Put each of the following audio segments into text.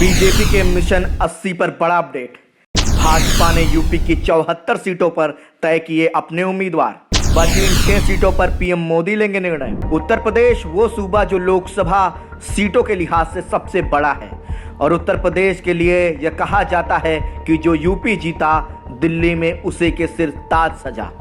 BJP के mission 80 पर बड़ा अपडेट। भाजपा ने यूपी की 74 सीटों पर तय किए अपने उम्मीदवार। बची इन 6 सीटों पर पीएम मोदी लेंगे निर्णय। उत्तर प्रदेश वो सूबा जो लोकसभा सीटों के लिहाज से सबसे बड़ा है और उत्तर प्रदेश के लिए यह कहा जाता है कि जो यूपी जीता दिल्ली में उसे के सिर ताज सजा।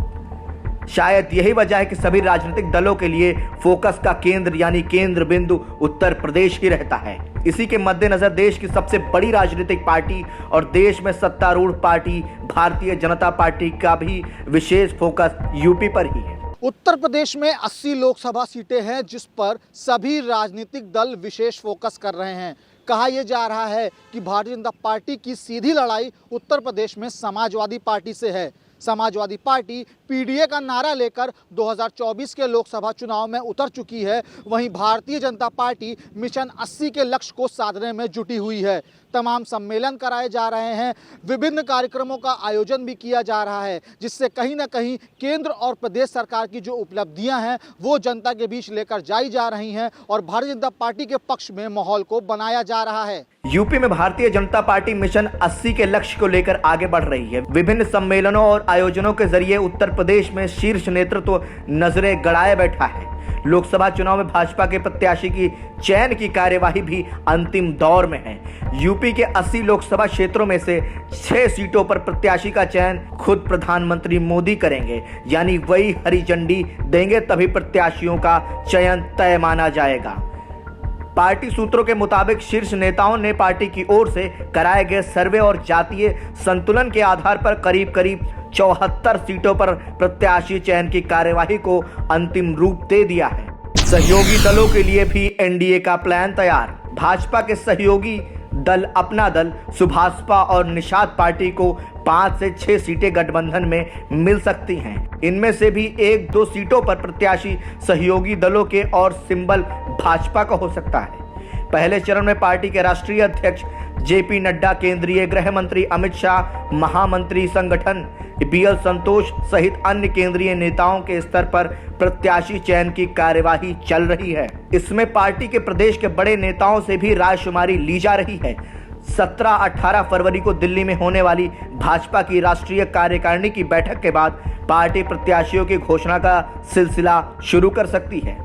शायद यही वजह है कि सभी राजनीतिक दलों के लिए फोकस का केंद्र यानी केंद्र बिंदु उत्तर प्रदेश ही रहता है। इसी के मद्देनजर देश की सबसे बड़ी राजनीतिक पार्टी और देश में सत्तारूढ़ पार्टी भारतीय जनता पार्टी का भी विशेष फोकस यूपी पर ही है। उत्तर प्रदेश में 80 लोकसभा सीटें हैं जिस पर सभी राजनीतिक दल विशेष फोकस कर रहे हैं। कहा यह जा रहा है कि भारतीय जनता पार्टी की सीधी लड़ाई उत्तर प्रदेश में समाजवादी पार्टी से है। समाजवादी पार्टी पीडीए का नारा लेकर 2024 के लोकसभा चुनाव में उतर चुकी है। वहीं भारतीय जनता पार्टी मिशन 80 के लक्ष्य को साधने में जुटी हुई है। तमाम सम्मेलन कराए जा रहे हैं, विभिन्न कार्यक्रमों का आयोजन भी किया जा रहा है, जिससे कहीं ना कहीं केंद्र और प्रदेश सरकार की जो उपलब्धियां हैं वो जनता के बीच लेकर जाई जा रही हैं और भारतीय जनता पार्टी के पक्ष में माहौल को बनाया जा रहा है। यूपी में भारतीय जनता पार्टी मिशन 80 के लक्ष्य को लेकर आगे बढ़ रही है। विभिन्न सम्मेलनों और आयोजनों के जरिए उत्तर प्रदेश में शीर्ष नेतृत्व नजरें गड़ाए बैठा है। लोकसभा चुनाव में भाजपा के प्रत्याशी की चयन की कार्यवाही भी अंतिम दौर में है। यूपी के 80 लोकसभा क्षेत्रों में से 6 सीटों पर प्रत्याशी का चयन खुद प्रधानमंत्री मोदी करेंगे, यानी वही हरी झंडी देंगे तभी प्रत्याशियों का चयन तय माना जाएगा। पार्टी सूत्रों के मुताबिक शीर्ष नेताओं ने पार्टी की ओर से कराए गए सर्वे और जातीय संतुलन के आधार पर करीब 74 सीटों पर प्रत्याशी चयन की कार्यवाही को अंतिम रूप दे दिया है। सहयोगी दलों के लिए भी एनडीए का प्लान तैयार। भाजपा के सहयोगी दल अपना दल, सुभाषपा और निषाद पार्टी को 5 से 6 सीटें गठबंधन में मिल सकती हैं। इनमें से भी 1-2 सीटों पर प्रत्याशी सहयोगी दलों के और सिंबल भाजपा का हो सकता है। पहले चरण में पार्टी के राष्ट्रीय अध्यक्ष जेपी नड्डा, केंद्रीय गृह मंत्री अमित शाह, महामंत्री संगठन बीएल संतोष सहित अन्य केंद्रीय नेताओं के स्तर पर प्रत्याशी चयन की कार्यवाही चल रही है। इसमें पार्टी के प्रदेश के बड़े नेताओं से भी रायशुमारी ली जा रही है। 17-18 फरवरी को दिल्ली में होने वाली भाजपा की राष्ट्रीय कार्यकारिणी की बैठक के बाद पार्टी प्रत्याशियों की घोषणा का सिलसिला शुरू कर सकती है।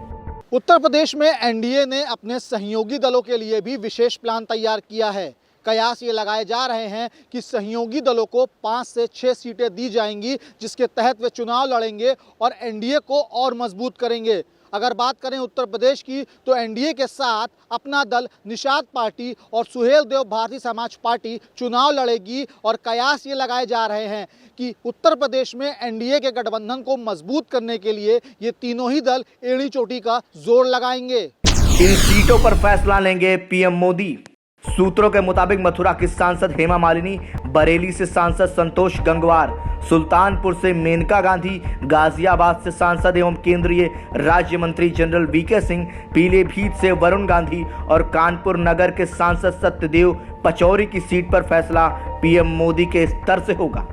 उत्तर प्रदेश में एनडीए ने अपने सहयोगी दलों के लिए भी विशेष प्लान तैयार किया है। कयास ये लगाए जा रहे हैं कि सहयोगी दलों को 5 से 6 सीटें दी जाएंगी, जिसके तहत वे चुनाव लड़ेंगे और एनडीए को और मजबूत करेंगे। अगर बात करें उत्तर प्रदेश की तो एनडीए के साथ अपना दल, निषाद पार्टी और सुहेल देव भारतीय समाज पार्टी चुनाव लड़ेगी और कयास ये लगाए जा रहे हैं कि उत्तर प्रदेश में एनडीए के गठबंधन को मजबूत करने के लिए ये तीनों ही दल एड़ी चोटी का जोर लगाएंगे। इन सीटों पर फैसला लेंगे पीएम मोदी। सूत्रों के मुताबिक मथुरा की सांसद हेमा मालिनी, बरेली से सांसद संतोष गंगवार, सुल्तानपुर से मेनका गांधी, गाजियाबाद से सांसद एवं केंद्रीय राज्य मंत्री जनरल वीके सिंह, पीलीभीत से वरुण गांधी और कानपुर नगर के सांसद सत्यदेव पचौरी की सीट पर फैसला पीएम मोदी के स्तर से होगा।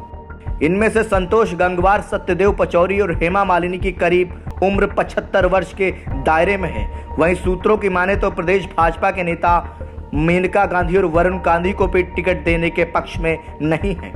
इनमें से संतोष गंगवार, सत्यदेव पचौरी और हेमा मालिनी की करीब उम्र 75 वर्ष के दायरे में है। वहीं सूत्रों की माने तो प्रदेश भाजपा के नेता मेनका गांधी और वरुण गांधी को भी टिकट देने के पक्ष में नहीं है।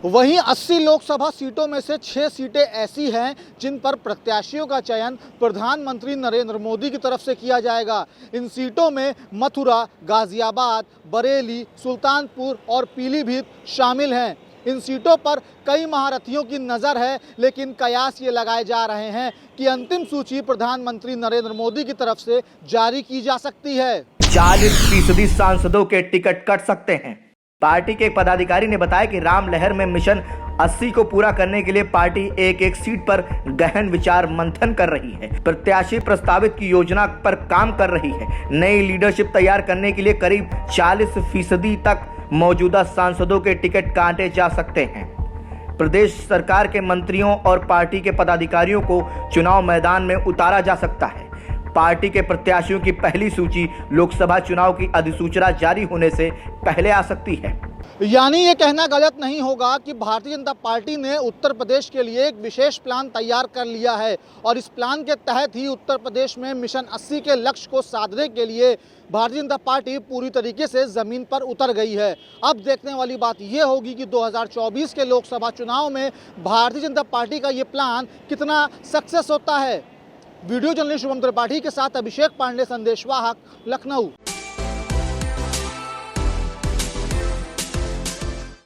वहीं 80 लोकसभा सीटों में से 6 सीटें ऐसी हैं जिन पर प्रत्याशियों का चयन प्रधानमंत्री नरेंद्र मोदी की तरफ से किया जाएगा। इन सीटों में मथुरा, गाजियाबाद, बरेली, सुल्तानपुर और पीलीभीत शामिल हैं। इन सीटों पर कई महारथियों की नज़र है, लेकिन कयास ये लगाए जा रहे हैं कि अंतिम सूची प्रधानमंत्री नरेंद्र मोदी की तरफ से जारी की जा सकती है। 40% सांसदों के टिकट कट सकते हैं। पार्टी के एक पदाधिकारी ने बताया कि राम लहर में मिशन 80 को पूरा करने के लिए पार्टी एक सीट पर गहन विचार मंथन कर रही है। प्रत्याशी प्रस्तावित की योजना पर काम कर रही है। नई लीडरशिप तैयार करने के लिए करीब 40% तक मौजूदा सांसदों के टिकट काटे जा सकते हैं। प्रदेश सरकार के मंत्रियों और पार्टी के पदाधिकारियों को चुनाव मैदान में उतारा जा सकता है। पार्टी के प्रत्याशियों की पहली सूची लोकसभा चुनाव की अधिसूचना जारी होने से पहले आ सकती है। यानी ये कहना गलत नहीं होगा कि भारतीय जनता पार्टी ने उत्तर प्रदेश के लिए एक विशेष प्लान तैयार कर लिया है और इस प्लान के तहत ही उत्तर प्रदेश में मिशन 80 के लक्ष्य को साधने के लिए भारतीय जनता पार्टी पूरी तरीके से ज़मीन पर उतर गई है। अब देखने वाली बात यह होगी कि 2024 के लोकसभा चुनाव में भारतीय जनता पार्टी का ये प्लान कितना सक्सेस होता है। वीडियो जर्नलिस्ट शुभम त्रिपाठी के साथ अभिषेक पांडे, संदेश वाहक, लखनऊ।